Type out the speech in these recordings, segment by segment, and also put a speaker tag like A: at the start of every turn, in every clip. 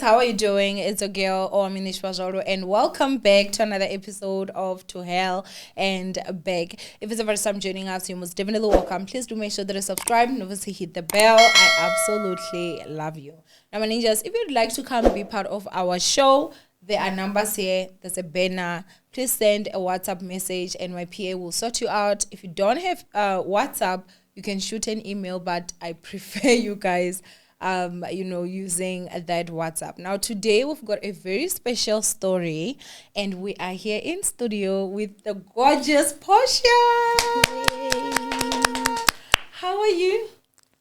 A: how are you doing? It's a girl, Owamie, and welcome back to another episode of To Hell and Back. If it's the first time joining us, you most definitely welcome. Please do make sure that you subscribe and obviously hit the bell. I absolutely love you. Now, my ninjas, if you'd like to come be part of our show, there are numbers here. There's a banner. Please send a WhatsApp message and my PA will sort you out. If you don't have WhatsApp, you can shoot an email, but I prefer you guys using that WhatsApp. Now, today we've got a very special story, and we are here in studio with the gorgeous Portia. How are you?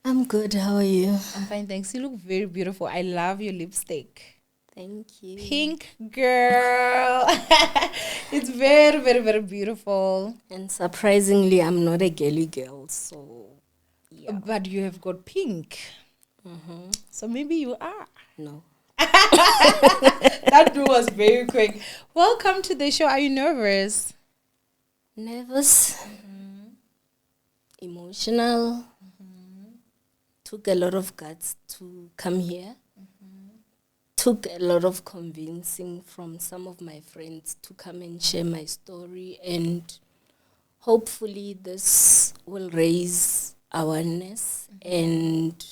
B: I'm good. How are you?
A: I'm fine, thanks. You look very beautiful. I love your lipstick.
B: Thank you.
A: Pink girl. It's very, very, very beautiful.
B: And surprisingly, I'm not a girly girl, so yeah.
A: But you have got pink.
B: Mm-hmm.
A: So maybe you are.
B: No.
A: That was very quick. Welcome to the show. Are you nervous?
B: Nervous. Emotional. Took a lot of guts to come here. Took a lot of convincing from some of my friends to come and share my story, and hopefully this will raise awareness and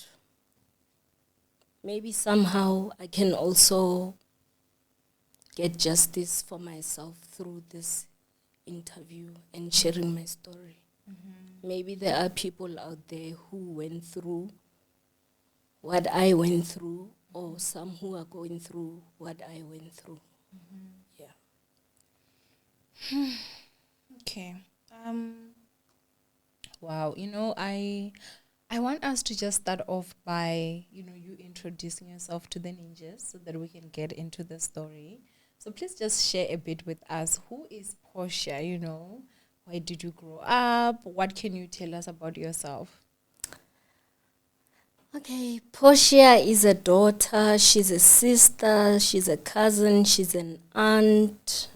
B: maybe somehow I can also get justice for myself through this interview and sharing my story. Maybe there are people out there who went through what I went through, or some who are going through what I went through. Yeah.
A: Okay. Wow. I want us to just start off by, you introducing yourself to the ninjas so that we can get into the story. So please just share a bit with us. Who is Portia? Where did you grow up? What can you tell us about yourself?
B: Okay, Portia is a daughter, she's a sister, she's a cousin, she's an aunt.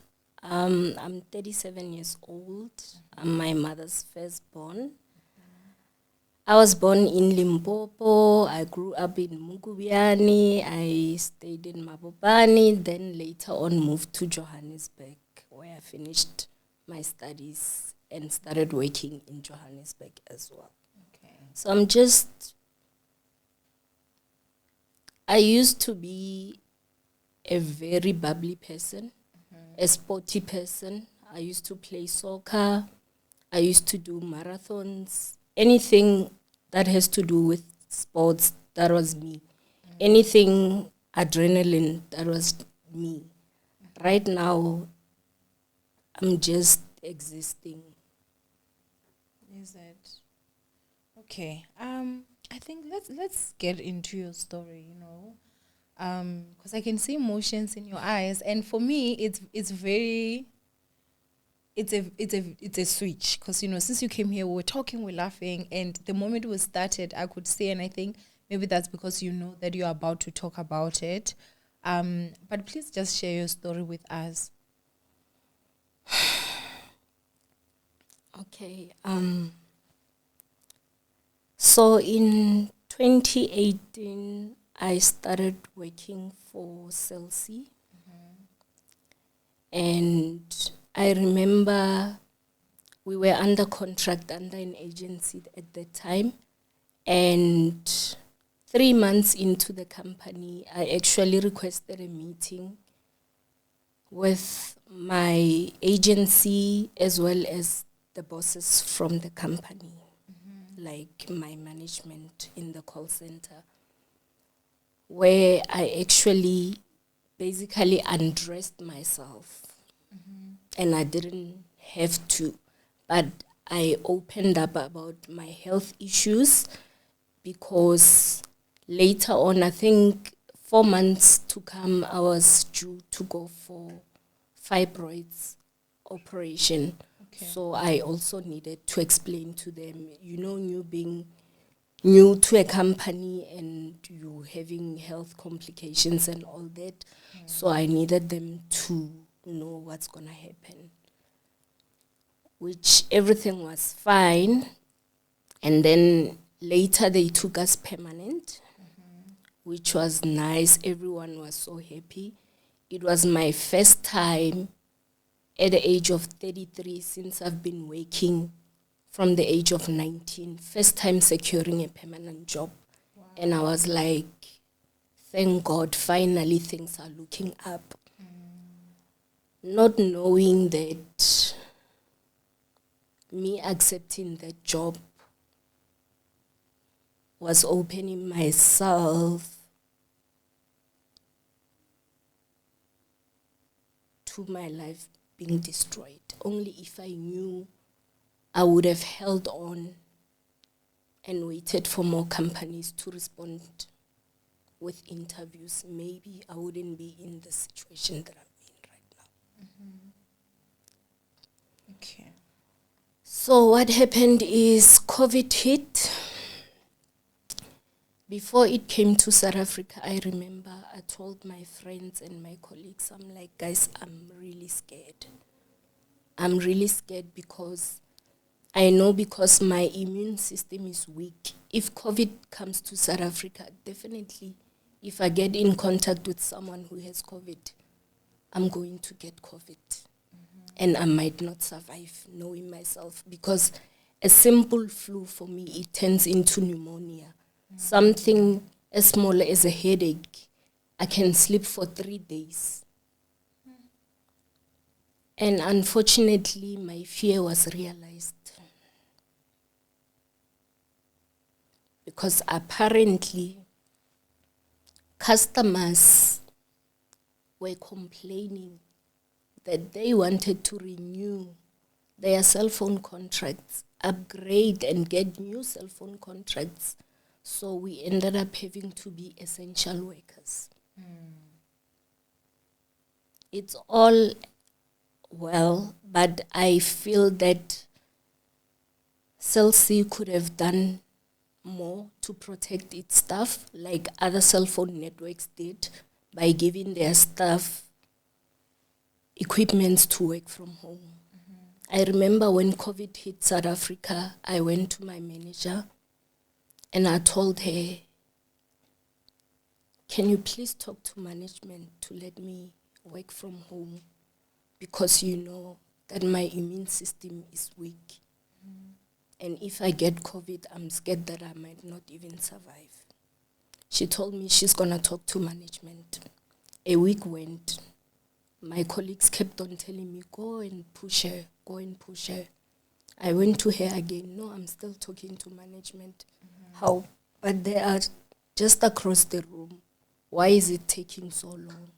B: I'm 37 years old. I'm my mother's firstborn. I was born in Limpopo. I grew up in Mugubiani. I stayed in Mabopani, then later on moved to Johannesburg, where I finished my studies and started working in Johannesburg as well.
A: Okay.
B: So I used to be a very bubbly person, a sporty person. I used to play soccer. I used to do marathons. Anything that has to do with sports, that was me. Anything adrenaline, that was me. Right now, I'm just existing.
A: Is it? Okay. I think let's get into your story, because I can see emotions in your eyes, and for me, it's a switch, because since you came here, we were talking, we're laughing, and the moment we started, I could see, and I think maybe that's because you know that you're about to talk about it. But please just share your story with us.
B: Okay. So in 2018, I started working for Cell C. And I remember we were under contract under an agency at that time. And 3 months into the company, I actually requested a meeting with my agency as well as the bosses from the company, like my management in the call center, where I actually basically undressed myself. And I didn't have to, but I opened up about my health issues, because later on, I think 4 months to come, I was due to go for fibroids operation.
A: Okay.
B: So I also needed to explain to them, you being new to a company and you having health complications and all that. So I needed them to know what's going to happen, which everything was fine. And then later they took us permanent, which was nice. Everyone was so happy. It was my first time at the age of 33 since I've been working from the age of 19. First time securing a permanent job. Wow. And I was like, thank God, finally things are looking up. Not knowing that me accepting that job was opening myself to my life being destroyed. Only if I knew, I would have held on and waited for more companies to respond with interviews. Maybe I wouldn't be in the situation that I'm in right now.
A: Okay.
B: So what happened is COVID hit. Before it came to South Africa, I remember I told my friends and my colleagues, I'm like, guys, I'm really scared. I'm really scared because I know because my immune system is weak. If COVID comes to South Africa, definitely, if I get in contact with someone who has COVID, I'm going to get COVID. And I might not survive, knowing myself, because a simple flu for me, it turns into pneumonia. Something as small as a headache, I can sleep for 3 days. And unfortunately, my fear was realized. Because apparently, customers were complaining that they wanted to renew their cell phone contracts, upgrade and get new cell phone contracts. So we ended up having to be essential workers. It's all well, but I feel that Cell C could have done more to protect its staff, like other cell phone networks did, by giving their staff equipments to work from home. I remember when COVID hit South Africa, I went to my manager and I told her, can you please talk to management to let me work from home, because you know that my immune system is weak. And if I get COVID, I'm scared that I might not even survive. She told me she's going to talk to management. A week went. My colleagues kept on telling me, go and push her, go and push her. I went to her again. No, I'm still talking to management. How? But they are just across the room. Why is it taking so long?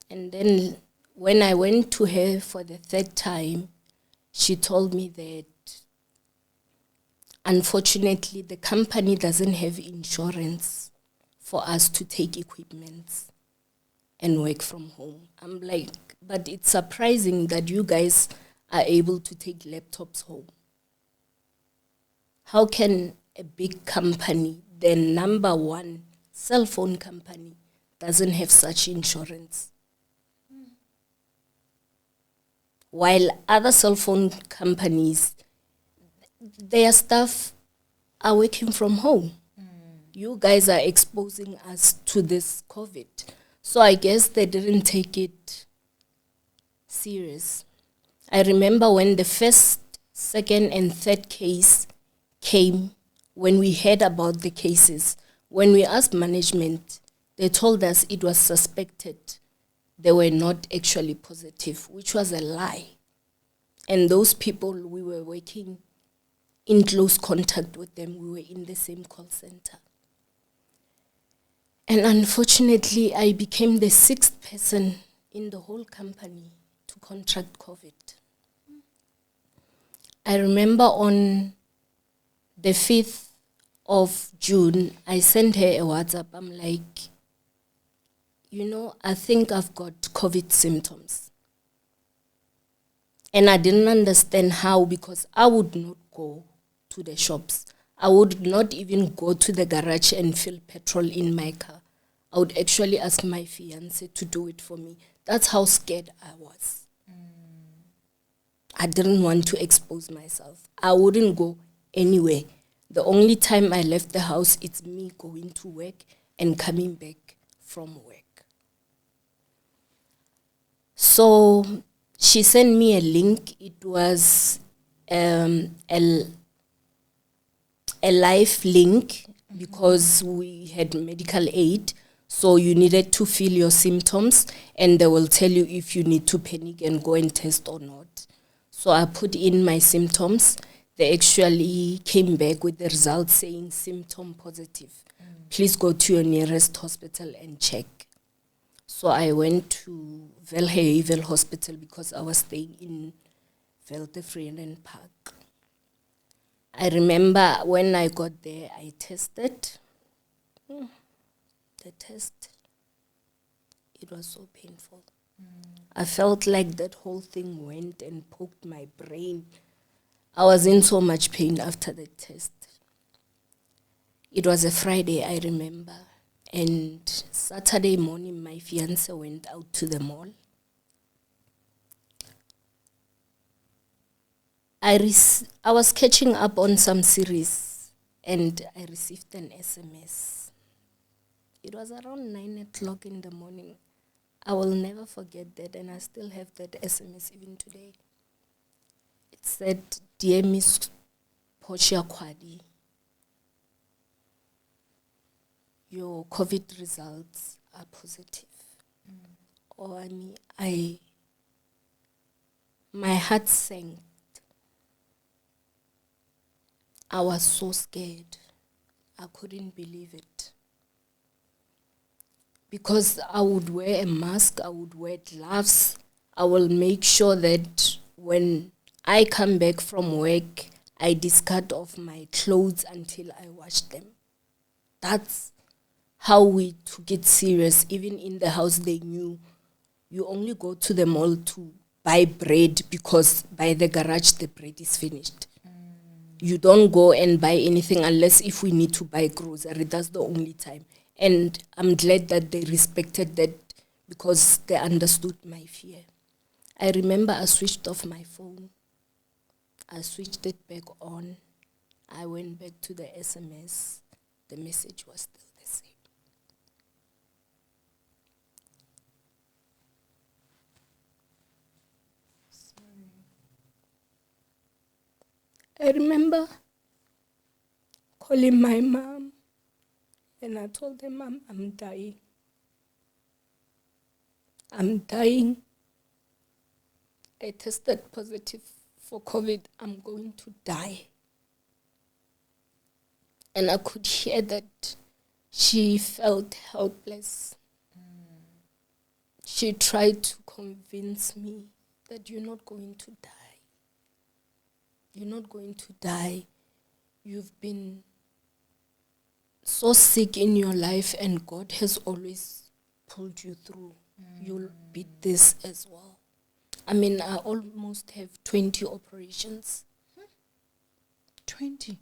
B: And then when I went to her for the third time, she told me that unfortunately the company doesn't have insurance for us to take equipment and work from home. I'm like, but it's surprising that you guys are able to take laptops home. How can a big company, the number one cell phone company, doesn't have such insurance? While other cell phone companies, their staff are working from home. You guys are exposing us to this COVID. So I guess they didn't take it serious. I remember when the first, second, and third case came, when we heard about the cases, when we asked management, they told us it was suspected. They were not actually positive, which was a lie. And those people, we were working in close contact with them. We were in the same call center. And unfortunately, I became the 6th person in the whole company to contract COVID. I remember on the 5th of June, I sent her a WhatsApp. I'm like, you know, I think I've got COVID symptoms. And I didn't understand how, because I would not go to the shops. I would not even go to the garage and fill petrol in my car. I would actually ask my fiancé to do it for me. That's how scared I was. I didn't want to expose myself. I wouldn't go anywhere. The only time I left the house, it's me going to work and coming back from work. So she sent me a link. It was a life link because we had medical aid. So you needed to feel your symptoms and they will tell you if you need to panic and go and test or not. So I put in my symptoms. They actually came back with the results saying symptom positive. Please go to your nearest hospital and check. So I went to Velhavel Hospital because I was staying in Veltevreden Park. I remember when I got there, I tested. The test, it was so painful. I felt like that whole thing went and poked my brain. I was in so much pain after the test. It was a Friday, I remember. And Saturday morning, my fiancé went out to the mall. I was catching up on some series and I received an SMS. It was around 9 o'clock in the morning. I will never forget that, and I still have that SMS even today. It said, "Dear Miss Portia Kwadi, your COVID results are positive." Owamie, my heart sank. I was so scared. I couldn't believe it. Because I would wear a mask, I would wear gloves. I will make sure that when I come back from work, I discard off my clothes until I wash them. That's how we took it serious. Even in the house, they knew you only go to the mall to buy bread because by the garage, the bread is finished. You don't go and buy anything unless if we need to buy grocery. That's the only time. And I'm glad that they respected that because they understood my fear. I remember I switched off my phone. I switched it back on. I went back to the SMS. The message was still the same. I remember calling my mom. And I told them, "Mom, I'm dying. I'm dying. I tested positive for COVID. I'm going to die." And I could hear that she felt helpless. She tried to convince me that you're not going to die. You're not going to die. You've been so sick in your life and God has always pulled you through. You'll beat this as well. I mean, I almost have 20 operations.
A: 20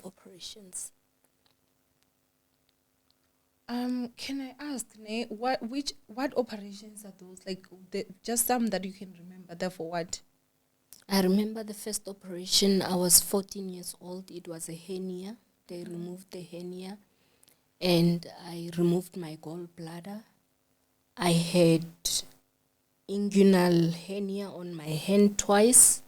B: operations.
A: Can I ask, Ne, what operations are those? Like, just some that you can remember. Therefore, what?
B: I remember the first operation. I was 14 years old. It was a hernia. They removed the hernia, and I removed my gallbladder. I had inguinal hernia on my hand twice.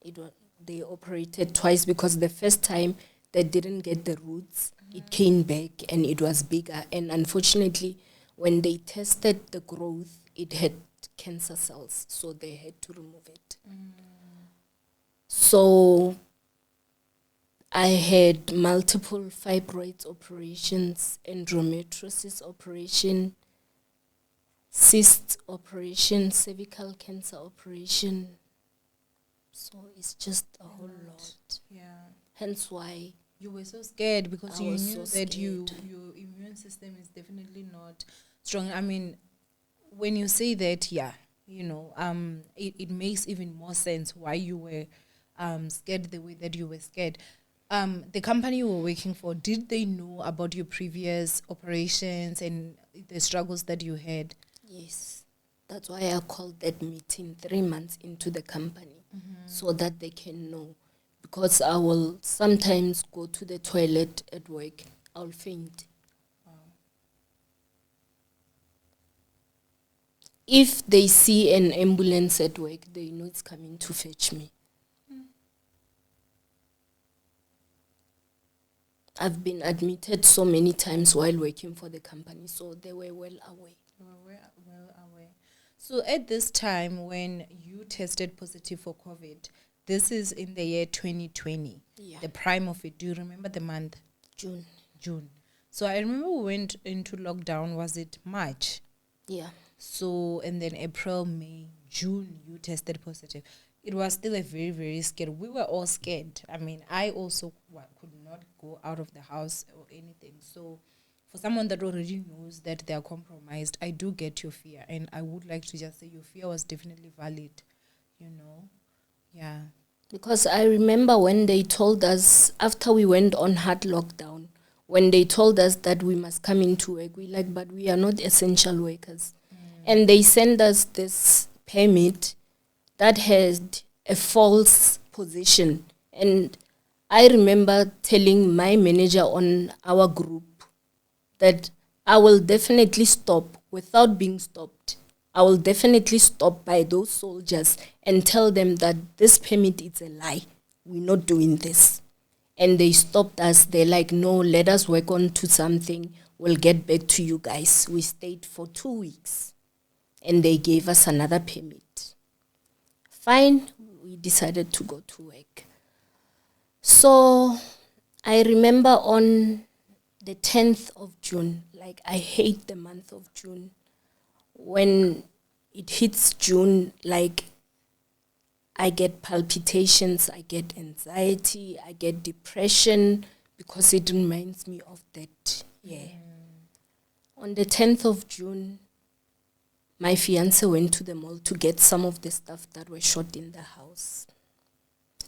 B: They operated twice because the first time they didn't get the roots. It came back and it was bigger. And unfortunately, when they tested the growth, it had cancer cells, so they had to remove it. So I had multiple fibroids operations, endometriosis operation, cyst operation, cervical cancer operation. So it's just a whole lot.
A: Yeah.
B: Hence why
A: you were so scared because
B: I
A: you
B: was
A: knew
B: so
A: that
B: scared.
A: your immune system is definitely not strong. I mean, when you say that, yeah, it makes even more sense why you were scared the way that you were scared. The company you were working for, did they know about your previous operations and the struggles that you had?
B: Yes. That's why I called that meeting 3 months into the company, so that they can know. because I will sometimes go to the toilet at work. I'll faint. If they see an ambulance at work, they know it's coming to fetch me. I've been admitted so many times while working for the company, so they were well aware.
A: Well aware. So at this time when you tested positive for COVID, this is in the year 2020,
B: Yeah.
A: the prime of it. Do you remember the month?
B: June.
A: So I remember we went into lockdown, was it March?
B: Yeah.
A: So, and then April, May, June, you tested positive. It was still a very, very scary. We were all scared. I mean, I also could not go out of the house or anything. So, for someone that already knows that they are compromised, I do get your fear. And I would like to just say your fear was definitely valid, you know? Yeah.
B: Because I remember when they told us, after we went on hard lockdown, when they told us that we must come into work, we like, but we are not essential workers. And they sent us this permit that had a false position. And I remember telling my manager on our group that I will definitely stop without being stopped. I will definitely stop by those soldiers and tell them that this permit is a lie. We're not doing this. And they stopped us. They're like, no, let us work on to something. We'll get back to you guys. We stayed for 2 weeks. And they gave us another permit. Fine, we decided to go to work. So I remember on the 10th of June, like I hate the month of June. When it hits June, like I get palpitations, I get anxiety, I get depression because it reminds me of that year. On the 10th of June, my fiance went to the mall to get some of the stuff that were shot in the house.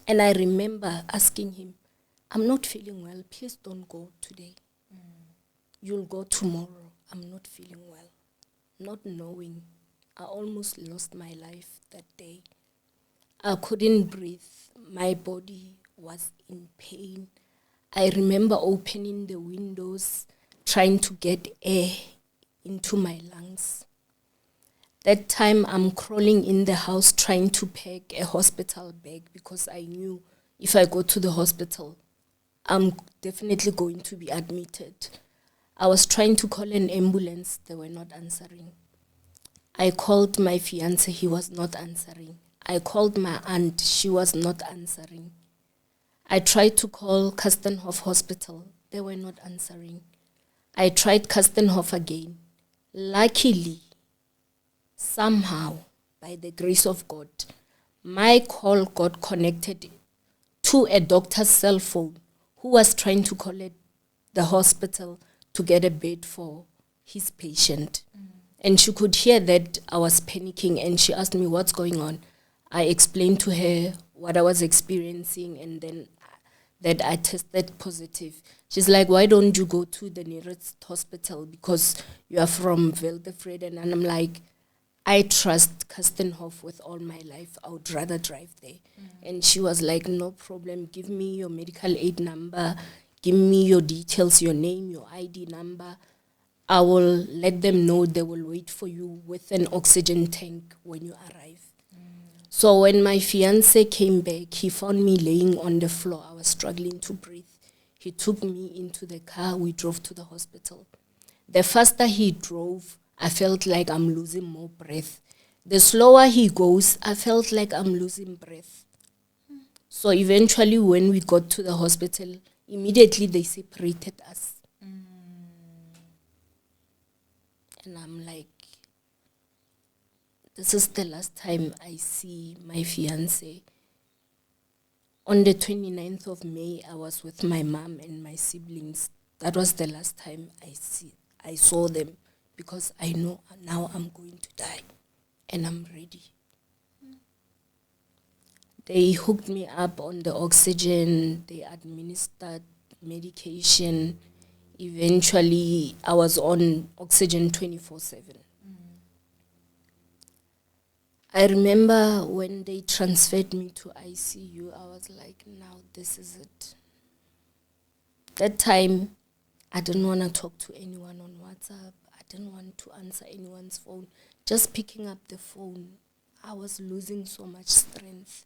B: And I remember asking him, I'm not feeling well, please don't go today. You'll go tomorrow. I'm not feeling well. Not knowing, I almost lost my life that day. I couldn't breathe. My body was in pain. I remember opening the windows, trying to get air into my lungs. That time I'm crawling in the house trying to pack a hospital bag because I knew if I go to the hospital, I'm definitely going to be admitted. I was trying to call an ambulance. They were not answering. I called my fiance. He was not answering. I called my aunt. She was not answering. I tried to call Kastenhof Hospital. They were not answering. I tried Kastenhof again. Luckily, somehow, by the grace of God, my call got connected to a doctor's cell phone who was trying to call the hospital to get a bed for his patient. And she could hear that I was panicking, and she asked me what's going on. I explained to her what I was experiencing and then that I tested positive. She's like, why don't you go to the nearest hospital because you are from Veldefred? And I'm like, I trust Kastenhof with all my life. I would rather drive there. And she was like, no problem. Give me your medical aid number. Give me your details, your name, your ID number. I will let them know they will wait for you with an oxygen tank when you arrive. So when my fiance came back, he found me laying on the floor. I was struggling to breathe. He took me into the car. We drove to the hospital. The faster he drove, I felt like I'm losing more breath. The slower he goes, I felt like I'm losing breath. So eventually when we got to the hospital, immediately they separated us. And I'm like, this is the last time I see my fiance. On the 29th of May, I was with my mom and my siblings. That was the last time I saw them because I know now I'm going to die and I'm ready. They hooked me up on the oxygen. They administered medication. Eventually, I was on oxygen 24/7. I remember when they transferred me to ICU, I was like, now this is it. That time, I didn't want to talk to anyone on WhatsApp. I didn't want to answer anyone's phone. Just picking up the phone, I was losing so much strength.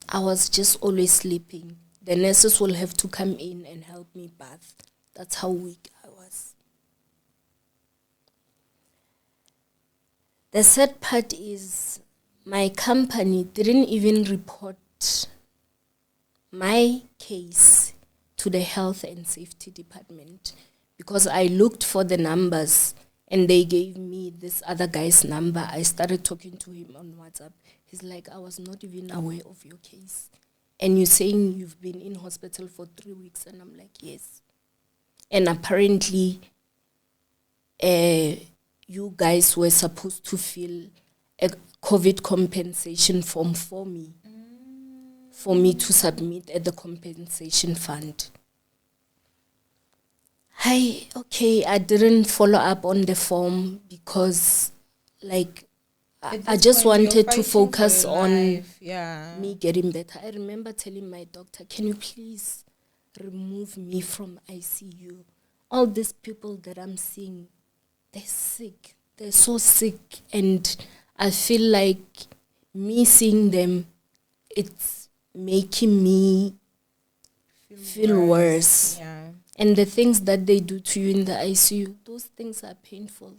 B: I was just always sleeping. The nurses will have to come in and help me bath. That's how weak I was. The sad part is my company didn't even report my case to the health and safety department because I looked for the numbers and they gave me this other guy's number. I started talking to him on WhatsApp. He's like, I was not even aware of your case. And you're saying you've been in hospital for 3 weeks. And I'm like, yes. And apparently, you guys were supposed to fill a COVID compensation form for me to submit at the compensation fund. I didn't follow up on the form because, I just wanted to focus on me getting better. I remember telling my doctor, can you please remove me from ICU? All these people that I'm seeing, they're sick. They're so sick. And I feel like me seeing them, it's making me feel worse.
A: Yeah.
B: And the things that they do to you in the ICU, those things are painful.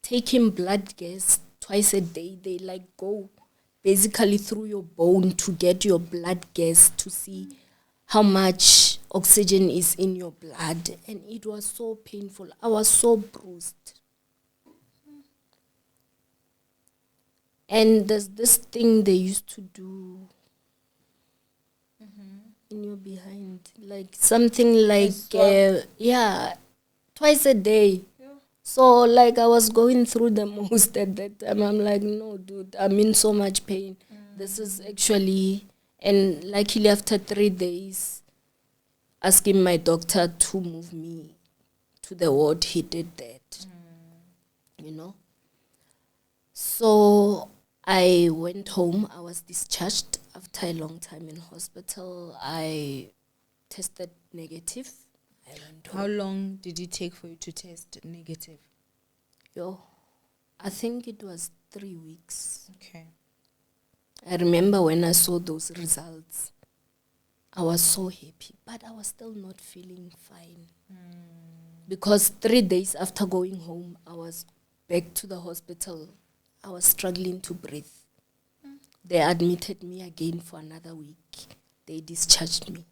B: Taking blood gas twice a day, they go basically through your bone to get your blood gas to see how much oxygen is in your blood. And it was so painful. I was so bruised. And there's this thing they used to do in your behind, something twice a day. So I was going through the most at that time. I'm like, no, dude, I'm in so much pain. This is actually, and luckily after 3 days, asking my doctor to move me to the ward, he did that, So I went home. I was discharged after a long time in hospital. I tested negative.
A: How long did it take for you to test negative?
B: I think it was 3 weeks.
A: Okay.
B: I remember when I saw those results, I was so happy, but I was still not feeling fine. Because 3 days after going home, I was back to the hospital. I was struggling to breathe. They admitted me again for another week. They discharged me.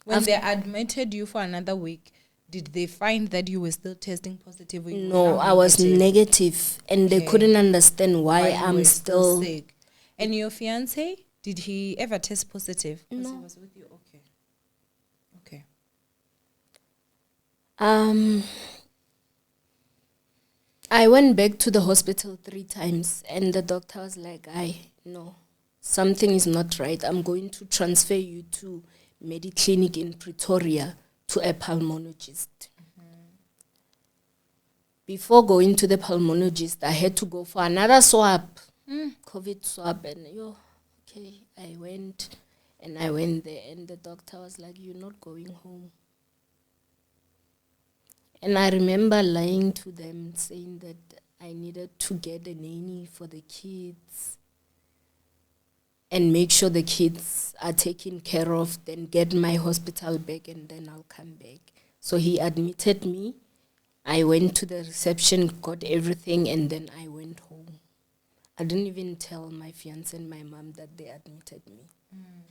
A: When they admitted you for another week, did they find that you were still testing positive? Or
B: no, I was negative, and they couldn't understand why I'm still
A: sick. And your fiancé, did he ever test positive?
B: No.
A: He was with you. Okay.
B: I went back to the hospital 3 times, and the doctor was like, no, something is not right. I'm going to transfer you to Mediclinic in Pretoria to a pulmonologist. Before going to the pulmonologist, I had to go for another swab, COVID swab, and I went there, and the doctor was like, you're not going home. And I remember lying to them, saying that I needed to get a nanny for the kids and make sure the kids are taken care of, then get my hospital back, and then I'll come back. So he admitted me. I went to the reception, got everything, and then I went home. I didn't even tell my fiancé and my mom that they admitted me.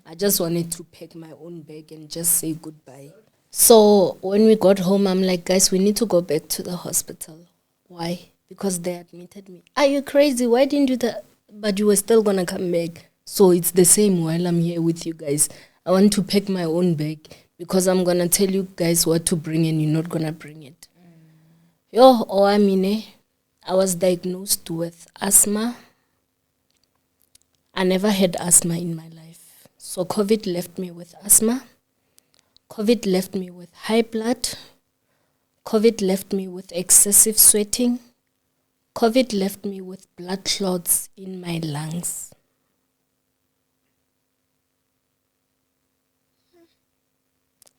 B: I just wanted to pack my own bag and just say goodbye. So when we got home, I'm like, guys, we need to go back to the hospital. Why? Because they admitted me. Are you crazy? Why didn't you but you were still going to come back. So it's the same while I'm here with you guys. I want to pack my own bag because I'm going to tell you guys what to bring and you're not going to bring it. Owamie, I was diagnosed with asthma. I never had asthma in my life. So COVID left me with asthma. COVID left me with high blood. COVID left me with excessive sweating. COVID left me with blood clots in my lungs.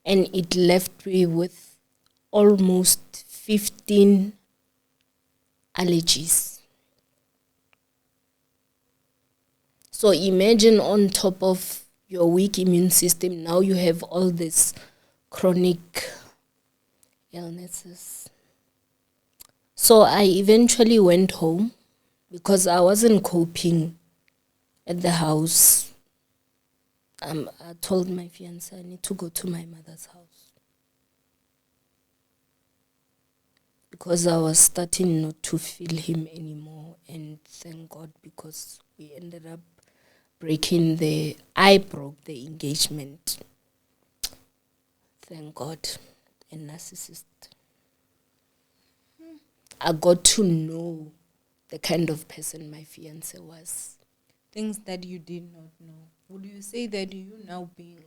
B: And it left me with almost 15 allergies. So imagine on top of your weak immune system, now you have all these chronic illnesses. So I eventually went home because I wasn't coping at the house. I told my fiancé I need to go to my mother's house because I was starting not to feel him anymore. And thank God, because we ended up I broke the engagement. Thank God. A narcissist. I got to know the kind of person my fiancé was.
A: Things that you did not know. Would you say that you now being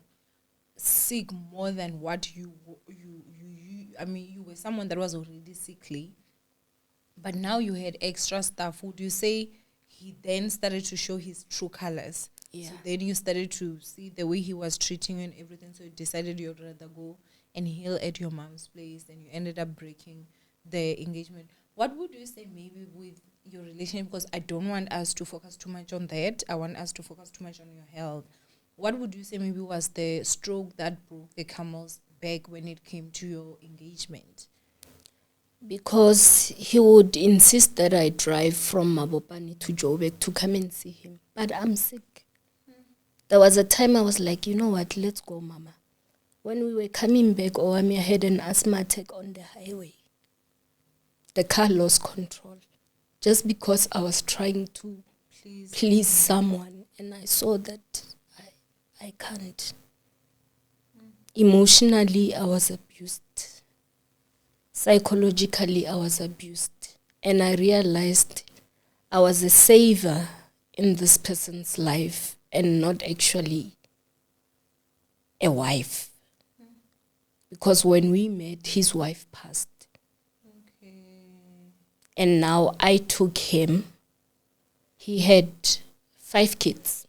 A: sick more than what you were someone that was already sickly, but now you had extra stuff? Would you say he then started to show his true colors?
B: Yeah.
A: So then you started to see the way he was treating you and everything, so you decided you'd rather go and heal at your mom's place, and you ended up breaking the engagement. What would you say maybe with your relationship? Because I don't want us to focus too much on that. I want us to focus too much on your health. What would you say maybe was the stroke that broke the camel's back when it came to your engagement?
B: Because he would insist that I drive from Mabopane to Joburg to come and see him. But I'm sick. There was a time I was like, you know what, let's go, Mama. When we were coming back, Owamie had an asthma attack on the highway. The car lost control just because I was trying to please someone. And I saw that I can't. Emotionally, I was abused. Psychologically, I was abused. And I realized I was a saver in this person's life and not actually a wife. Because when we met, his wife passed.
A: Okay.
B: And now I took him. He had 5 kids.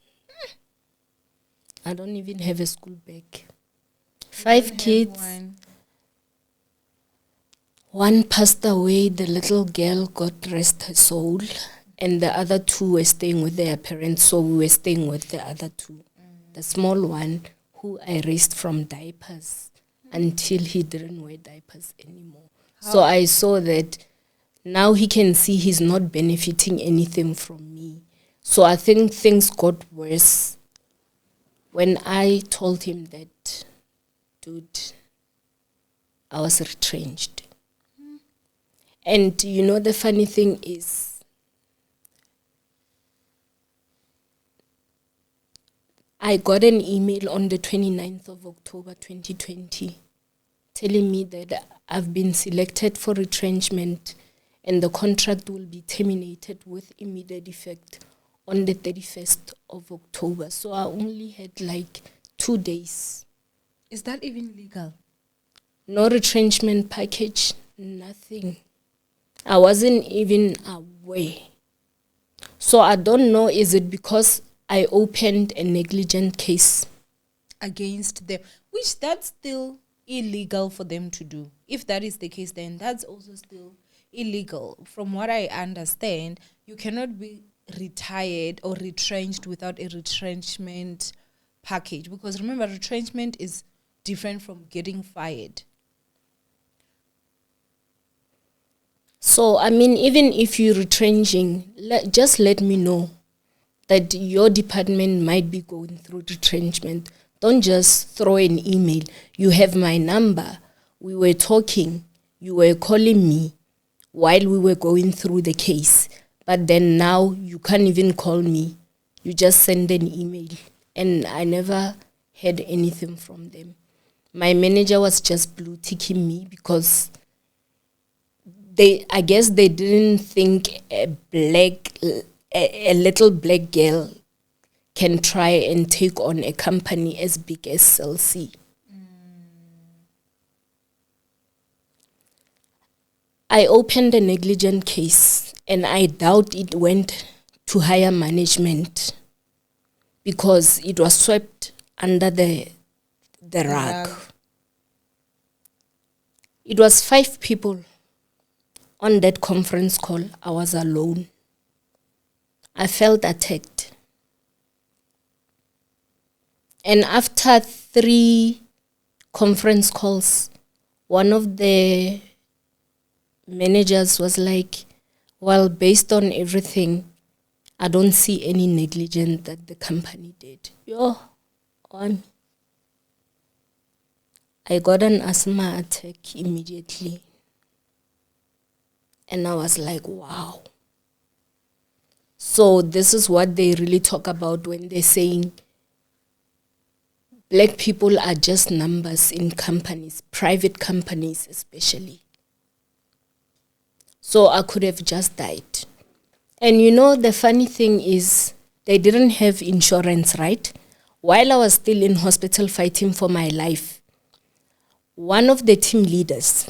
B: I don't even have a school bag. 5 kids. One passed away. The little girl, God rest her soul. And the other 2 were staying with their parents, so we were staying with the other 2. The small one, who I raised from diapers until he didn't wear diapers anymore. So I saw that now he can see he's not benefiting anything from me. So I think things got worse when I told him that, dude, I was retrenched. And you know, the funny thing is, I got an email on the 29th of October 2020 telling me that I've been selected for retrenchment and the contract will be terminated with immediate effect on the 31st of October. So I only had like 2 days.
A: Is that even legal?
B: No retrenchment package, nothing. I wasn't even aware. So I don't know, is it because I opened a negligent case
A: against them, which that's still illegal for them to do. If that is the case, then that's also still illegal. From what I understand, you cannot be retired or retrenched without a retrenchment package, because remember, retrenchment is different from getting fired.
B: So, I mean, even if you're retrenching, just let me know that your department might be going through retrenchment. Don't just throw an email. You have my number. We were talking. You were calling me while we were going through the case. But then now you can't even call me. You just send an email. And I never heard anything from them. My manager was just blue ticking me because I guess they didn't think a little black girl can try and take on a company as big as Cell C. I opened a negligent case And I doubt it went to higher management because it was swept under the rug. It was 5 people on that conference call. I was alone. I felt attacked. And after 3 conference calls, one of the managers was like, well, based on everything, I don't see any negligence that the company did. I got an asthma attack immediately. And I was like, wow. So this is what they really talk about when they're saying black people are just numbers in companies, private companies especially. So I could have just died. And the funny thing is they didn't have insurance, right? While I was still in hospital fighting for my life, one of the team leaders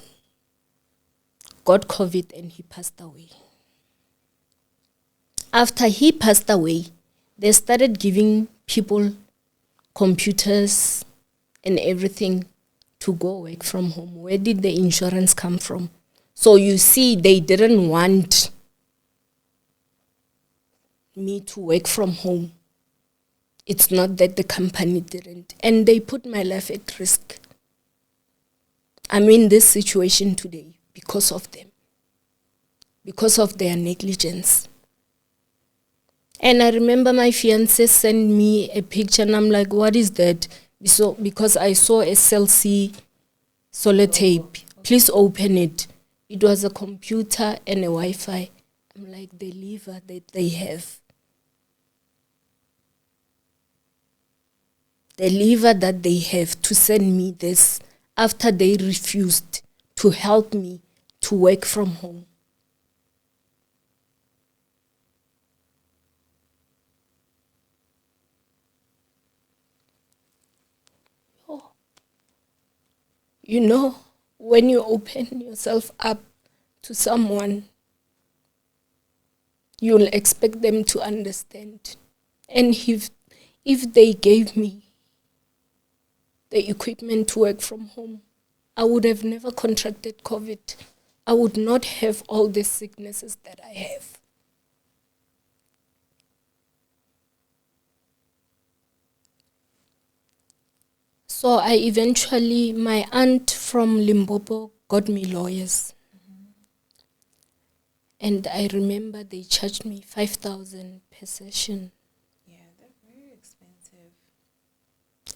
B: got COVID and he passed away. After he passed away, they started giving people computers and everything to go work from home. Where did the insurance come from? So you see, they didn't want me to work from home. It's not that the company didn't. And they put my life at risk. I'm in this situation today because of them, because of their negligence. And I remember my fiancé sent me a picture and I'm like, what is that? So, because I saw a SLC tape. Please open it. It was a computer and a Wi-Fi. I'm like, the lever that they have. The lever that they have to send me this after they refused to help me to work from home. When you open yourself up to someone, you'll expect them to understand. And if they gave me the equipment to work from home, I would have never contracted COVID. I would not have all the sicknesses that I have. So my aunt from Limpopo got me lawyers. And I remember they charged me 5,000 per session.
A: Yeah, they're very expensive.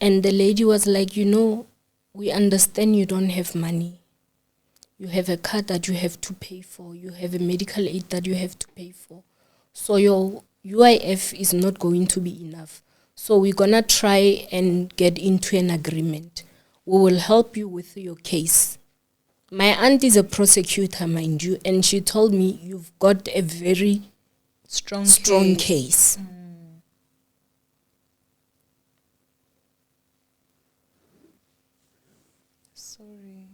B: And the lady was like, we understand you don't have money. You have a car that you have to pay for. You have a medical aid that you have to pay for. So your UIF is not going to be enough. So we're going to try and get into an agreement. We will help you with your case. My aunt is a prosecutor, mind you, and she told me, you've got a very strong case.
A: Sorry.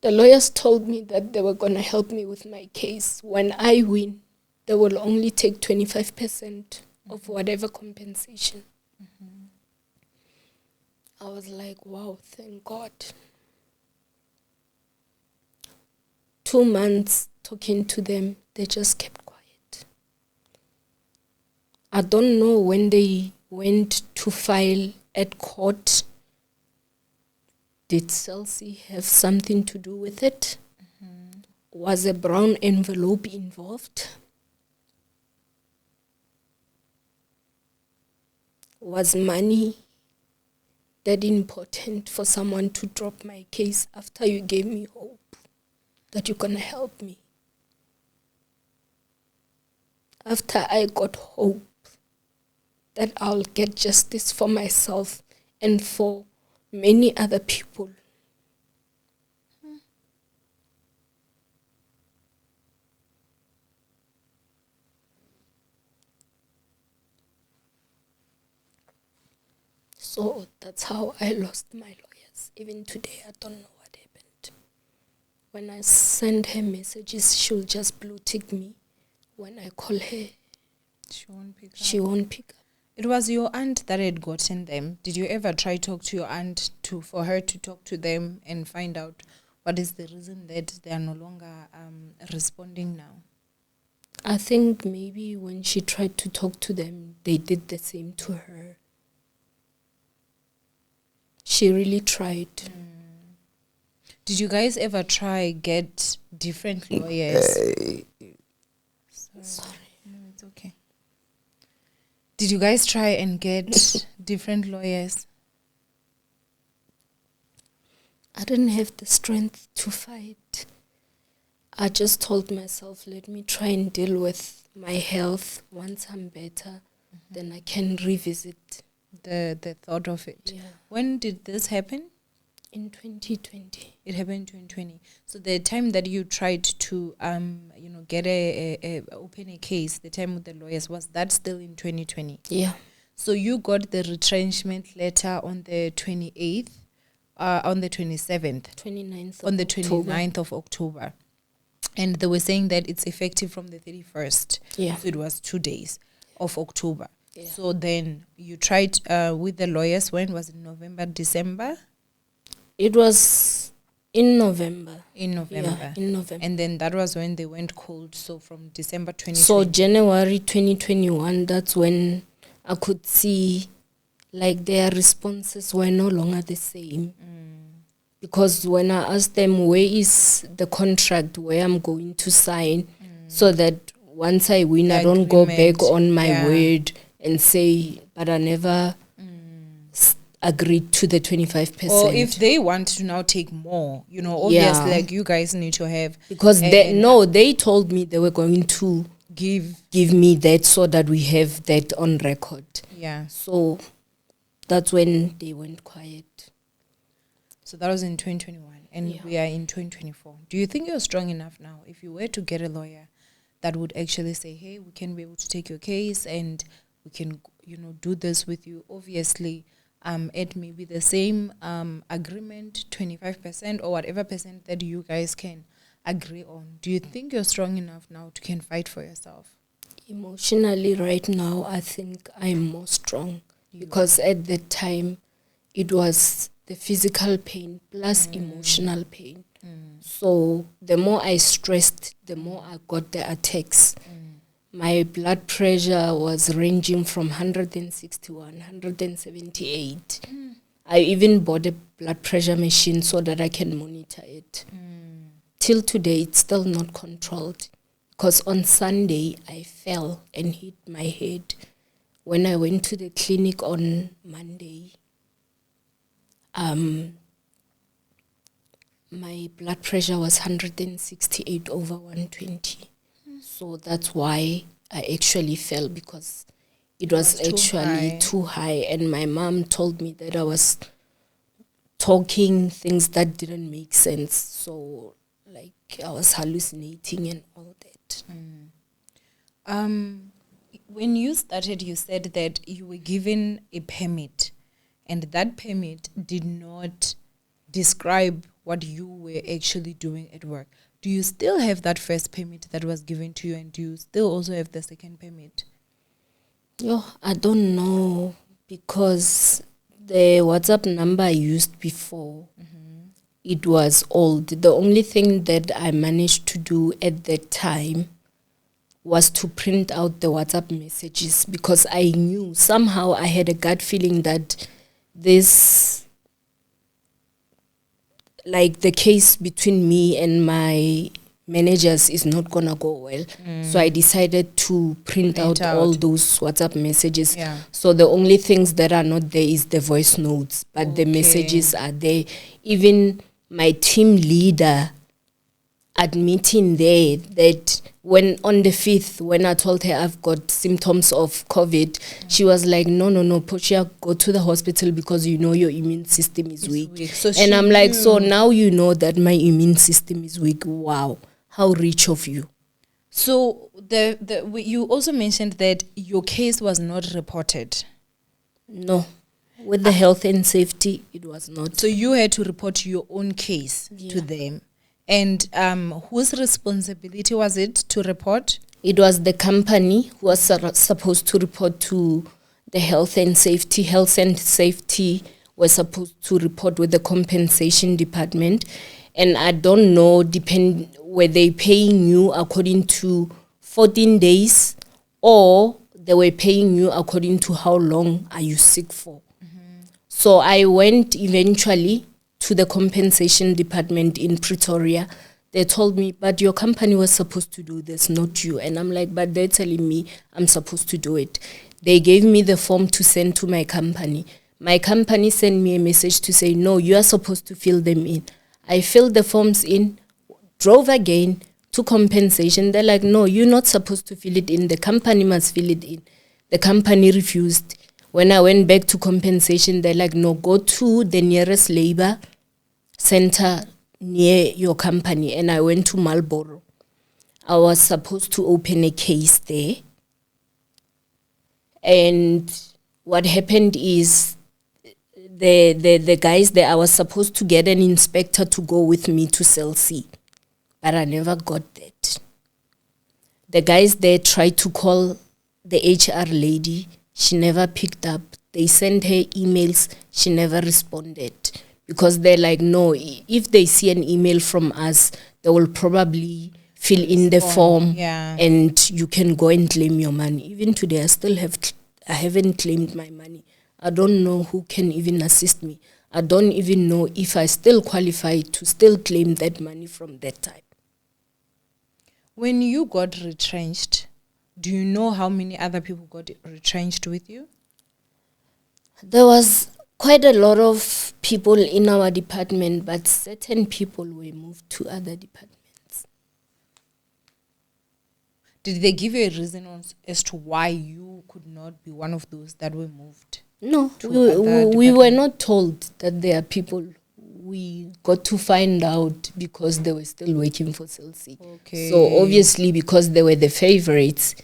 B: The lawyers told me that they were going to help me with my case. When I win, they will only take 25% of whatever compensation. I was like, wow, thank God. 2 months talking to them, they just kept quiet. I don't know when they went to file at court. Did Celsi have something to do with it? Was a brown envelope involved? Was money that important for someone to drop my case after you gave me hope that you're going to help me? After I got hope that I'll get justice for myself and for many other people. So that's how I lost my lawyers. Even today, I don't know what happened. When I send her messages, she'll just blue tick me. When I call her,
A: She won't pick up.
B: she won't pick up.
A: It was your aunt that had gotten them. Did you ever try talk to your aunt for her to talk to them and find out what is the reason that they are no longer responding now?
B: I think maybe when she tried to talk to them, they did the same to her. She really tried.
A: Did you guys ever try get different lawyers? Sorry. No, it's okay. Did you guys try and get different lawyers?
B: I didn't have the strength to fight. I just told myself, let me try and deal with my health. Once I'm better, then I can revisit.
A: The thought of it.
B: Yeah.
A: When did this happen?
B: In 2020.
A: It happened in 2020. So the time that you tried to get a open a case, the time with the lawyers, was that still in 2020?
B: Yeah.
A: So you got the retrenchment letter on the 28th, on the 27th,
B: 29th
A: on the
B: October.
A: 29th of October. And they were saying that it's effective from the 31st.
B: Yeah.
A: So it was 2 days of October.
B: Yeah.
A: So then you tried with the lawyers. When was it? November, December?
B: It was in November.
A: In November.
B: Yeah, in November.
A: And then that was when they went cold. So from December 2020.
B: So January 2021, that's when I could see like their responses were no longer the same. Because when I asked them, where is the contract where I'm going to sign, so that once I win, I don't go back on my word and say, but I never agreed to the 25%.
A: Or if they want to now take more, obviously, like you guys need to have.
B: Because they told me they were going to give me that so that we have that on record.
A: Yeah.
B: So that's when they went quiet.
A: So that was in 2021, and we are in 2024. Do you think you're strong enough now, if you were to get a lawyer that would actually say, hey, we can be able to take your case and we can, do this with you, obviously, at maybe the same agreement, 25% or whatever percent that you guys can agree on? Do you think you're strong enough now to can fight for yourself?
B: Emotionally, right now, I think I'm more strong. Because at that time, it was the physical pain plus emotional pain. So the more I stressed, the more I got the attacks. My blood pressure was ranging from 160 to 178. I even bought a blood pressure machine so that I can monitor it. Till today, it's still not controlled. Because on Sunday, I fell and hit my head. When I went to the clinic on Monday, my blood pressure was 168 over 120. So that's why I actually fell, because it was actually too high. And my mom told me that I was talking things that didn't make sense. So like I was hallucinating and all that.
A: When you started, you said that you were given a permit, and that permit did not describe what you were actually doing at work. Do you still have that first permit that was given to you, and do you still also have the second permit?
B: I don't know, because the WhatsApp number I used before, it was old. The only thing that I managed to do at that time was to print out the WhatsApp messages, because I knew somehow, I had a gut feeling that this, like the case between me and my managers is not gonna go well. So I decided to print out all those WhatsApp messages. So the only things that are not there is the voice notes, but the messages are there. Even my team leader admitting there that when on the 5th, when I told her I've got symptoms of COVID, she was like, no, Portia, go to the hospital because you know your immune system is weak. So and I'm like, so now you know that my immune system is weak. Wow, how rich of you.
A: So you also mentioned that your case was not reported.
B: No. With the health and safety, it was not.
A: So you had to report your own case to
B: Yeah.
A: them. And whose responsibility was it to report?
B: It was the company who was supposed to report to the health and safety. Health and safety was supposed to report with the compensation department. And I don't know, were they paying you according to 14 days or they were paying you according to how long are you sick for. So I went eventually to the compensation department in Pretoria. They told me, but your company was supposed to do this, not you. And I'm like, but they're telling me I'm supposed to do it. They gave me the form to send to my company. My company sent me a message to say, no, you are supposed to fill them in. I filled the forms in, drove again to compensation. They're like, no, you're not supposed to fill it in. The company must fill it in. The company refused. When I went back to compensation, they're like, no, go to the nearest labor center near your company. And I went to Marlborough. I was supposed to open a case there. And what happened is the guys there, I was supposed to get an inspector to go with me to Cell C. But I never got that. The guys there tried to call the HR lady. She never picked up. They sent her emails. She never responded. Because they're like, no, if they see an email from us, they will probably fill in the form and you can go and claim your money. Even today, I haven't claimed my money. I don't know who can even assist me. I don't even know if I still qualify to still claim that money from that time.
A: When you got retrenched, do you know how many other people got retrenched with you?
B: There was quite a lot of people in our department, but certain people were moved to other departments.
A: Did they give you a reason as to why you could not be one of those that were moved?
B: No, we were not told that there are people. We got to find out because they were still working for Celsi.
A: Okay.
B: So obviously, because they were the favorites,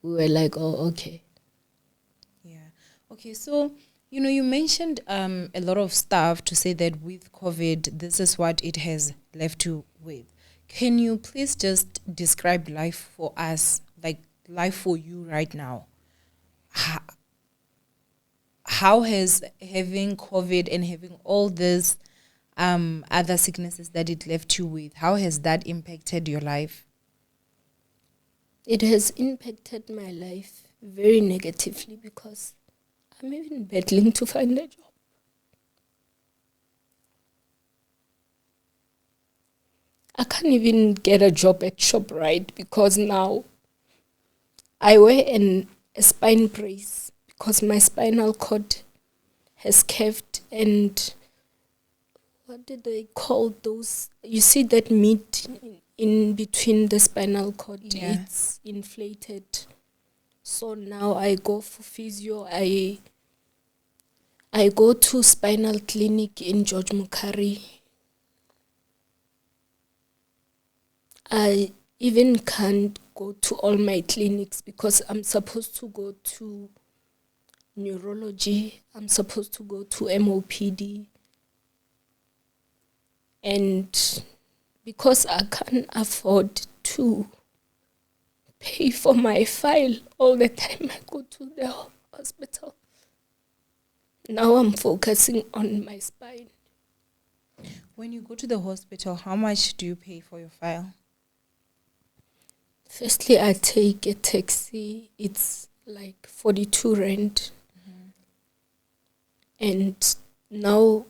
B: we were like, oh, okay.
A: Yeah. Okay, so, you mentioned a lot of stuff to say that with COVID, this is what it has left you with. Can you please just describe life for us, like life for you right now? How has having COVID and having all this other sicknesses that it left you with, how has that impacted your life?
B: It has impacted my life very negatively because I'm even battling to find a job. I can't even get a job at ShopRite because now I wear a spine brace because my spinal cord has caved and what did they call those? You see that meat in between the spinal cord, it's inflated. So now I go for physio. I go to spinal clinic in George Mukari. I even can't go to all my clinics because I'm supposed to go to neurology. I'm supposed to go to MOPD. And because I can't afford to pay for my file all the time I go to the hospital, now I'm focusing on my spine.
A: When you go to the hospital, how much do you pay for your file?
B: Firstly, I take a taxi. It's like 42 rand. Mm-hmm. And now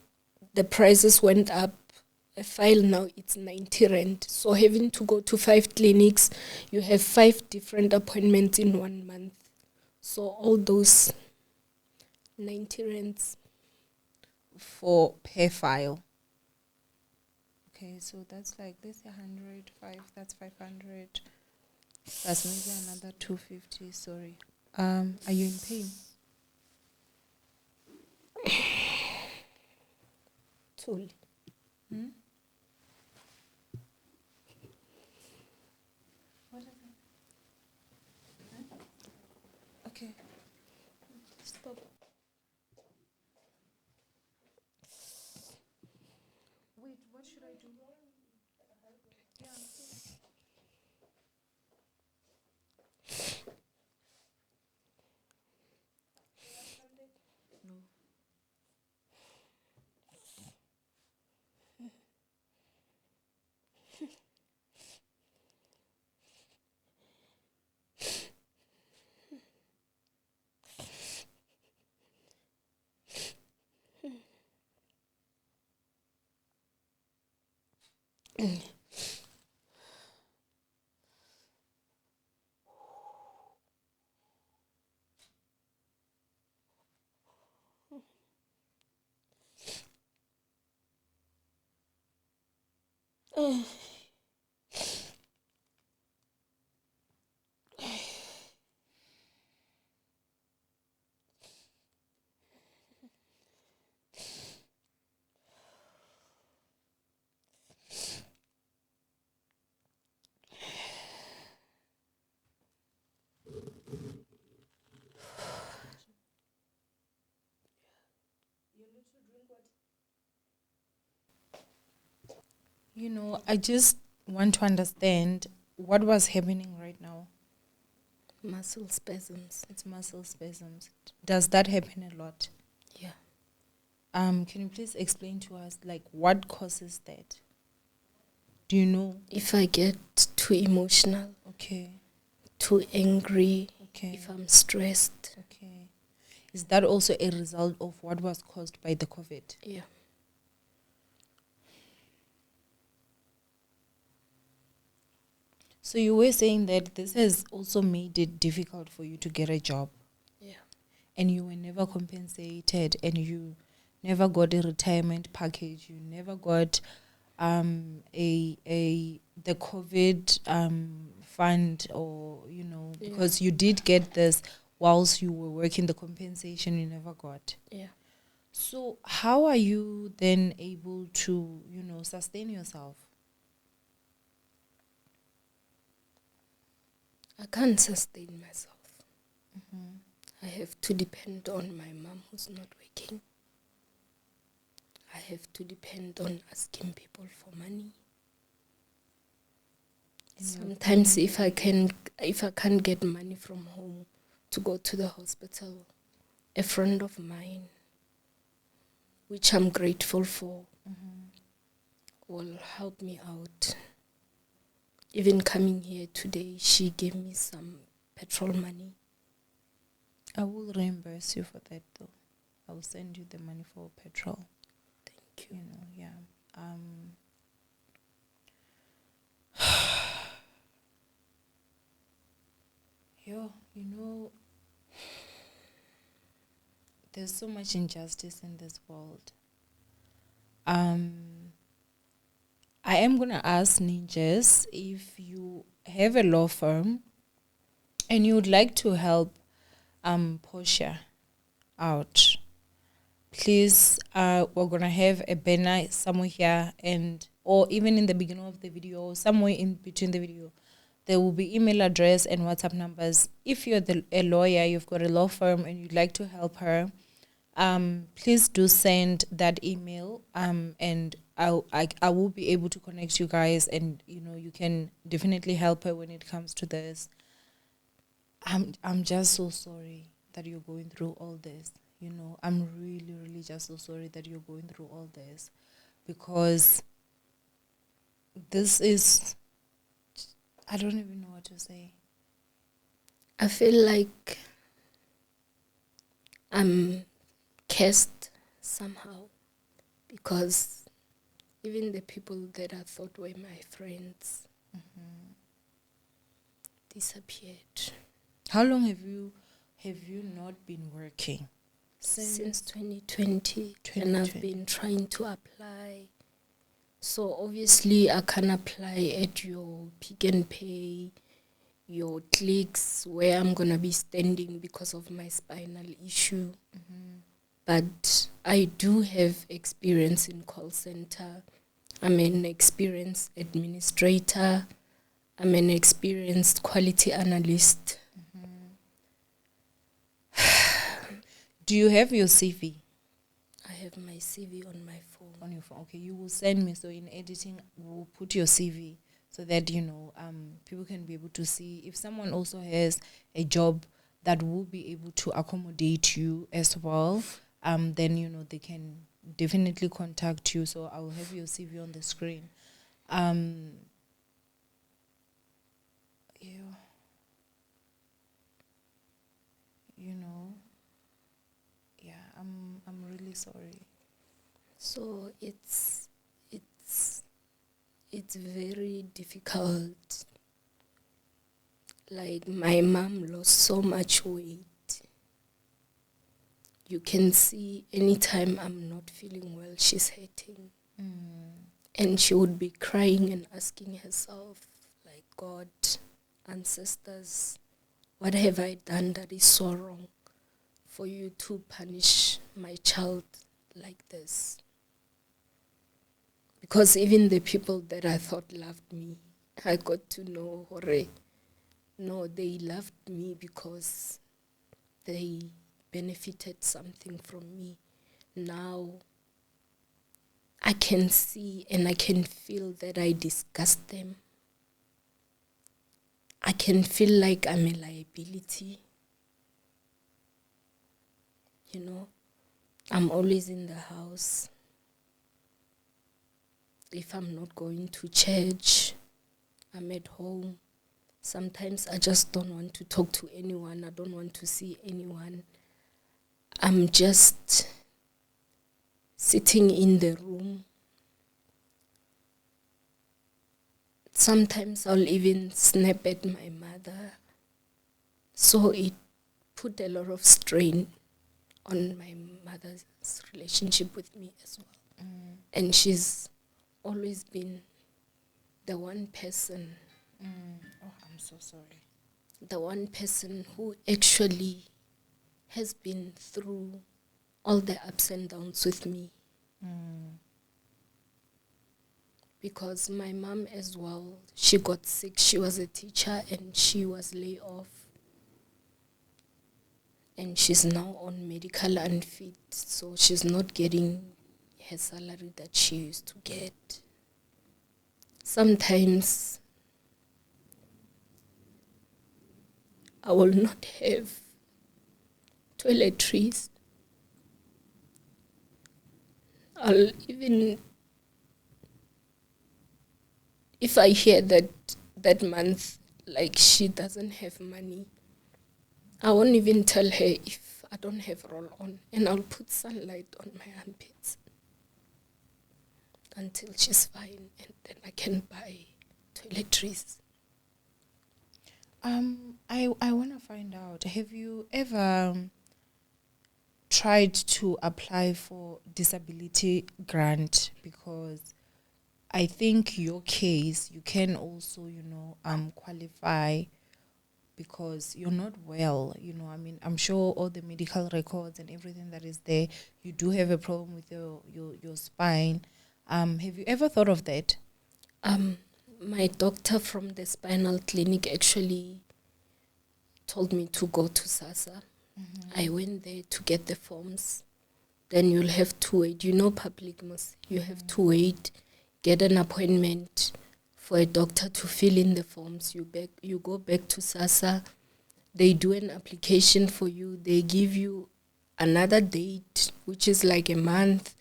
B: the prices went up. A file now, it's 90 rand. So having to go to 5 clinics, you have 5 different appointments in 1 month. So all those 90 rands.
A: For per file. Okay, so that's like this 105, that's 500. That's maybe another 250, sorry. Are you in pain?
B: Totally.
A: What is it? Okay. Stop. should I do? Yeah. No. You know, I just want to understand what was happening right now.
B: Muscle spasms.
A: It's muscle spasms. Does that happen a lot?
B: Yeah.
A: Can you please explain to us, like, what causes that? Do you know?
B: If I get too emotional,
A: Okay.
B: too angry,
A: Okay.
B: if I'm stressed.
A: Okay. Is that also a result of what was caused by the COVID?
B: Yeah.
A: So you were saying that this has also made it difficult for you to get a job.
B: Yeah.
A: And you were never compensated, and you never got a retirement package. You never got the COVID fund, or because you did get this whilst you were working. The compensation you never got.
B: Yeah.
A: So how are you then able to sustain yourself?
B: I can't sustain myself.
A: Mm-hmm.
B: I have to depend on my mom who's not working. I have to depend on asking people for money. Sometimes if I can't get money from home to go to the hospital, a friend of mine, which I'm grateful for, will help me out. Even coming here today, she gave me some petrol money.
A: I will reimburse you for that, though. I will send you the money for petrol.
B: Thank you.
A: Yeah. There's so much injustice in this world. I am going to ask Ninjas, if you have a law firm and you would like to help Portia out, please, we're going to have a banner somewhere here, or even in the beginning of the video, somewhere in between the video, there will be email address and WhatsApp numbers. If you're a lawyer, you've got a law firm and you'd like to help her, please do send that email, and I will be able to connect you guys, and you can definitely help her when it comes to this. I'm just so sorry that you're going through all this. I'm really, really just so sorry that you're going through all this, because this is, I don't even know what to say.
B: I feel like I'm cursed somehow, because even the people that I thought were my friends disappeared.
A: How long have you not been working?
B: Since 2020, and I've been trying to apply. So obviously I can apply at your Pick and Pay, your Clicks, where I'm going to be standing because of my spinal issue. But I do have experience in call center. I'm an experienced administrator. I'm an experienced quality analyst.
A: Do you have your CV?
B: I have my CV on my phone.
A: On your phone. Okay, you will send me. So in editing, we'll put your CV so that, people can be able to see if someone also has a job that will be able to accommodate you as well. Then, they can definitely contact you. So I will have your CV on the screen. Yeah. Yeah, I'm really sorry.
B: So it's very difficult. Like, my mom lost so much weight. You can see anytime I'm not feeling well, she's hurting. And she would be crying and asking herself, like, God, ancestors, what have I done that is so wrong for you to punish my child like this? Because even the people that I thought loved me, I got to know, no, they loved me because they benefited something from me. Now I can see and I can feel that I disgust them. I can feel like I'm a liability. I'm always in the house. If I'm not going to church, I'm at home. Sometimes I just don't want to talk to anyone. I don't want to see anyone. I'm just sitting in the room. Sometimes I'll even snap at my mother. So it put a lot of strain on my mother's relationship with me as well. And she's always been the one person.
A: Oh, I'm so sorry.
B: The one person who actually has been through all the ups and downs with me. Because my mom as well, she got sick. She was a teacher and she was laid off. And she's now on medical unfit, so she's not getting her salary that she used to get. Sometimes I will not have toiletries. I'll even, if I hear that month, like, she doesn't have money, I won't even tell her if I don't have roll-on, and I'll put sunlight on my armpits until she's fine, and then I can buy toiletries.
A: I want to find out, have you ever tried to apply for disability grant? Because I think your case, you can also, qualify because you're not well. I'm sure all the medical records and everything that is there, you do have a problem with your spine. Have you ever thought of that?
B: My doctor from the spinal clinic actually told me to go to SASA. I went there to get the forms. Then you'll have to wait. Public must. You have to wait, get an appointment for a doctor to fill in the forms. You go back to SASA. They do an application for you. They give you another date, which is like a month,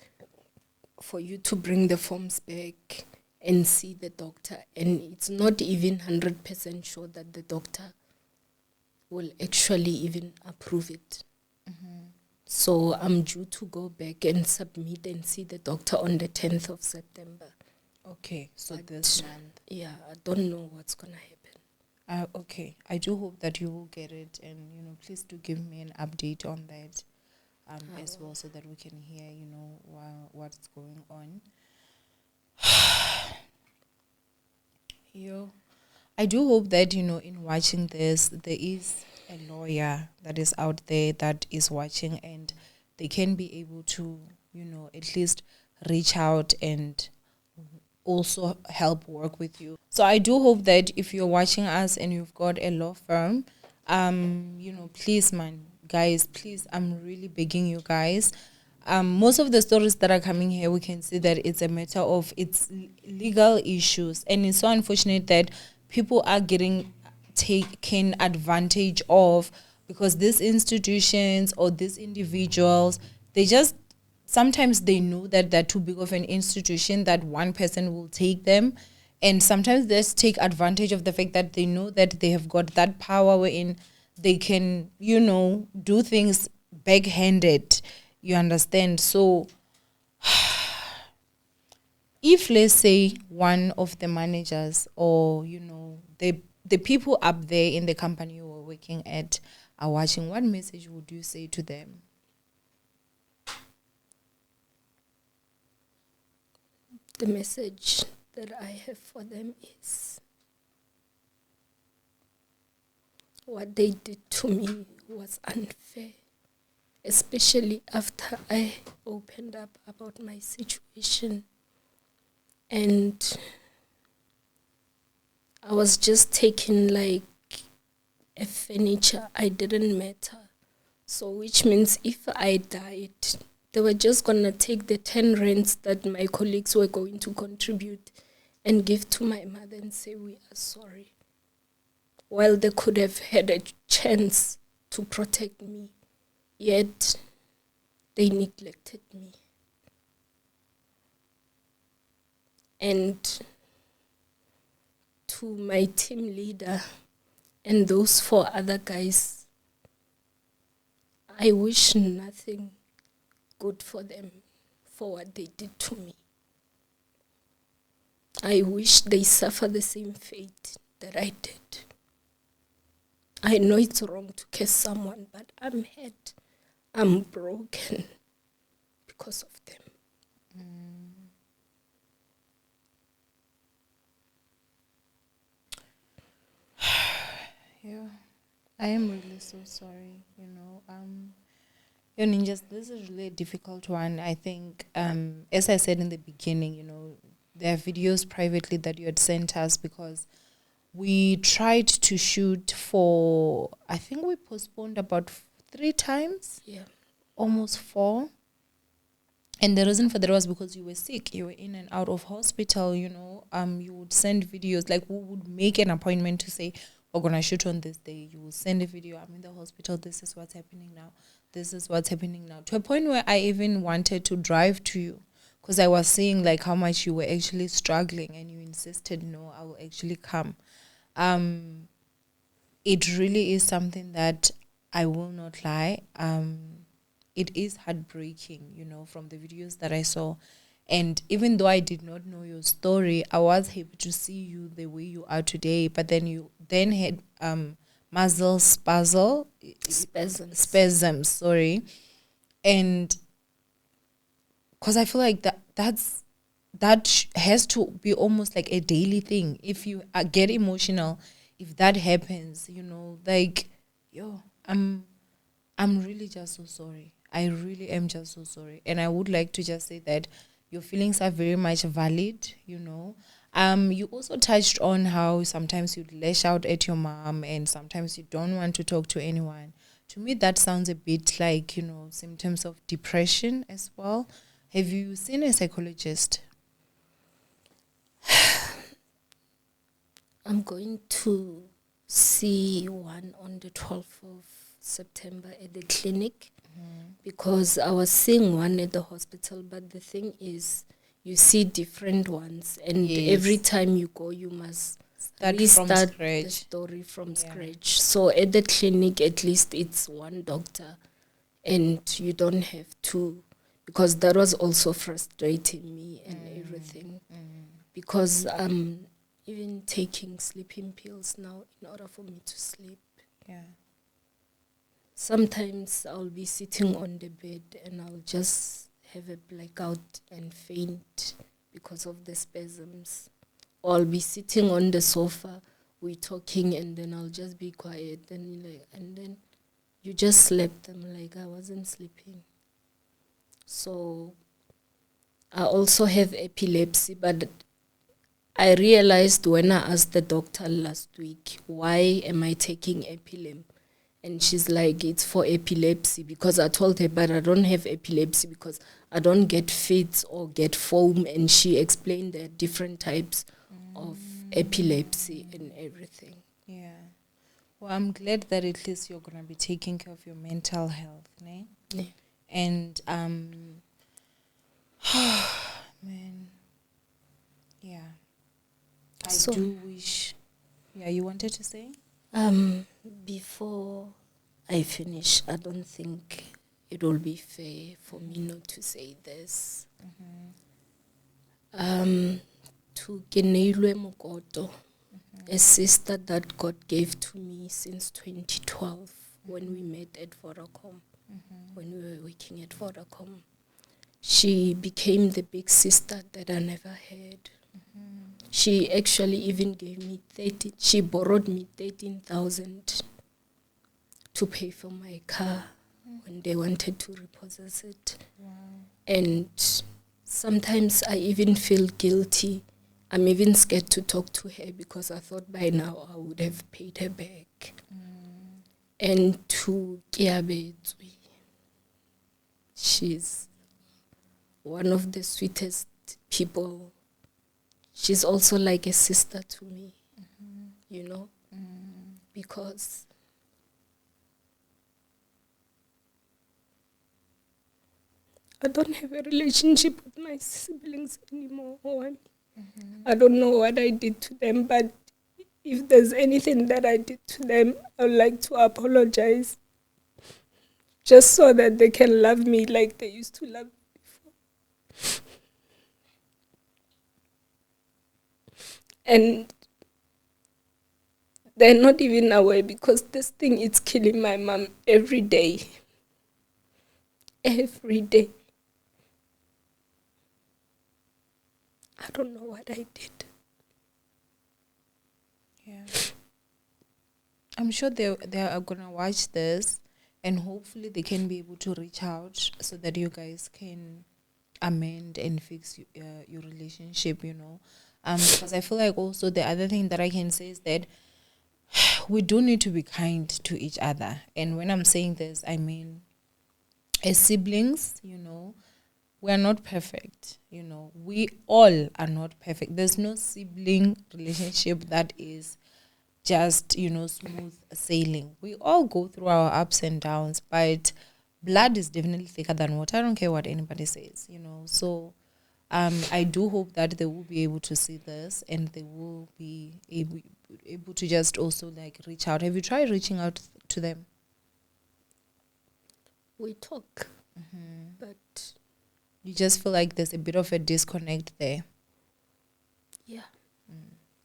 B: for you to bring the forms back and see the doctor. And it's not even 100% sure that the doctor will actually even approve it. So I'm due to go back and submit and see the doctor on the 10th of September.
A: Okay, so this month.
B: Yeah, I don't know what's going to happen.
A: Okay, I do hope that you will get it, and please do give me an update on that as well, so that we can hear what's going on. I do hope that in watching this, there is a lawyer that is out there that is watching, and they can be able to at least reach out and also help work with you. So I do hope that if you're watching us and you've got a law firm, please, guys, please, I'm really begging you guys, most of the stories that are coming here, we can see that it's a matter of it's legal issues, and it's so unfortunate that people are getting taken advantage of because these institutions or these individuals, they just sometimes they know that they're too big of an institution that one person will take them, and sometimes they just take advantage of the fact that they know that they have got that power wherein they can, do things backhanded. You understand? So if let's say one of the managers or the people up there in the company you were working at are watching, what message would you say to them?
B: The message that I have for them is what they did to me was unfair, especially after I opened up about my situation. And I was just taken like a furniture. I didn't matter. So which means if I died, they were just going to take the 10 rands that my colleagues were going to contribute and give to my mother and say, we are sorry. While they could have had a chance to protect me, yet they neglected me. And to my team leader and those 4 other guys, I wish nothing good for them for what they did to me. I wish they suffer the same fate that I did. I know it's wrong to curse someone, but I'm hurt. I'm broken because of them.
A: Yeah, I am really so sorry. Your ninjas, this is really a difficult one. I think, as I said in the beginning, there are videos privately that you had sent us because we tried to shoot for, I think we postponed about 3 times.
B: Yeah.
A: Almost 4. And the reason for that was because you were sick. You were in and out of hospital, you would send videos. Like, we would make an appointment to say, we're going to shoot on this day. You will send a video. I'm in the hospital. This is what's happening now. This is what's happening now. To a point where I even wanted to drive to you because I was seeing, like, how much you were actually struggling. And you insisted, no, I will actually come. It really is something that I will not lie. It is heartbreaking, from the videos that I saw. And even though I did not know your story, I was happy to see you the way you are today. But then you then had spasms, sorry. And because I feel like that has to be almost like a daily thing. If you get emotional, if that happens, I'm really just so sorry. I really am just so sorry. And I would like to just say that your feelings are very much valid, You also touched on how sometimes you'd lash out at your mom and sometimes you don't want to talk to anyone. To me, that sounds a bit like, symptoms of depression as well. Have you seen a psychologist?
B: I'm going to see one on the 12th of September at the clinic. Because I was seeing one at the hospital, but the thing is, you see different ones, and every time you go, you must restart the story from scratch. So at the clinic, at least it's one doctor, and you don't have to, because that was also frustrating me and everything, because I'm even taking sleeping pills now in order for me to sleep.
A: Yeah.
B: Sometimes I'll be sitting on the bed and I'll just have a blackout and faint because of the spasms. Or I'll be sitting on the sofa, we're talking, and then I'll just be quiet. And then you just slept. I'm like, I wasn't sleeping. So I also have epilepsy, but I realized when I asked the doctor last week, why am I taking Epilim? And she's like, it's for epilepsy, because I told her, but I don't have epilepsy because I don't get fits or get foam. And she explained the different types of epilepsy and everything.
A: Yeah. Well, I'm glad that at least you're going to be taking care of your mental health, né?
B: Yeah.
A: And, man, yeah. I do wish, yeah, you wanted to say?
B: Before I finish, I don't think it will be fair for me not to say this. To Keneilwe Mokoto, a sister that God gave to me since 2012 when we met at Vodacom, when we were working at Vodacom. She became the big sister that I never had. She actually even gave me she borrowed me 13,000 to pay for my car when they wanted to repossess it.
A: Wow.
B: And sometimes I even feel guilty. I'm even scared to talk to her because I thought by now I would have paid her back. And to Kiabetsui, she's one of the sweetest people. She's also like a sister to me, you know, because I don't have a relationship with my siblings anymore. I don't know what I did to them, but if there's anything that I did to them, I would like to apologize, just so that they can love me like they used to love me before. And they're not even aware, because this thing is killing my mom every day. Every day. I don't know what I did.
A: Yeah. I'm sure they are going to watch this, and hopefully they can be able to reach out so that you guys can amend and fix your relationship, you know. Because I feel like also the other thing that I can say is that we do need to be kind to each other. And when I'm saying this, I mean, as siblings, you know, we are not perfect, you know. We all are not perfect. There's no sibling relationship that is just, you know, smooth sailing. We all go through our ups and downs, but blood is definitely thicker than water. I don't care what anybody says, you know. So I do hope that they will be able to see this, and they will be able to just also like reach out. Have you tried reaching out to them?
B: We talk, but
A: you just feel like there's a bit of a disconnect there.
B: Yeah.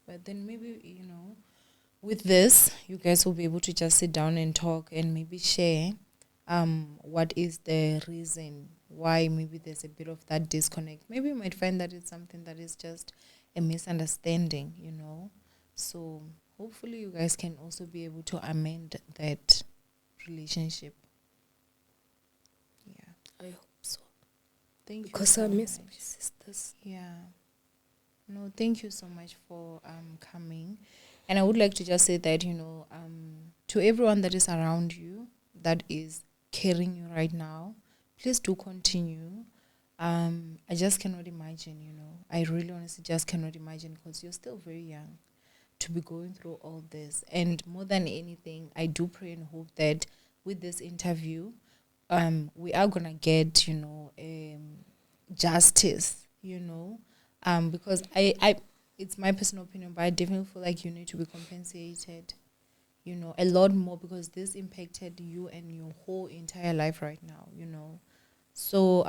A: But then maybe, you know, with this, you guys will be able to just sit down and talk and maybe share what is the reason why maybe there's a bit of that disconnect. Maybe you might find that it's something that is just a misunderstanding, you know. So hopefully you guys can also be able to amend that relationship. Yeah.
B: I hope so.
A: Thank you.
B: Because
A: so
B: I miss
A: much.
B: my sisters.
A: Yeah. No, thank you so much for coming. And I would like to just say that, you know, to everyone that is around you, that is caring you right now, please do continue. I just cannot imagine, you know. I really honestly just cannot imagine, because you're still very young to be going through all this. And more than anything, I do pray and hope that with this interview, we are going to get, you know, justice, you know. Because I it's my personal opinion, but I definitely feel like you need to be compensated, you know, a lot more, because this impacted you and your whole entire life right now, you know. So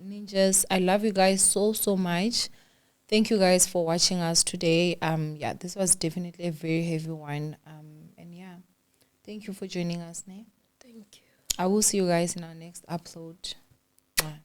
A: ninjas, I love you guys so much. Thank you guys for watching us today. Yeah, this was definitely a very heavy one. And yeah, thank you for joining us, ne?
B: Thank you.
A: I will see you guys in our next upload. Bye.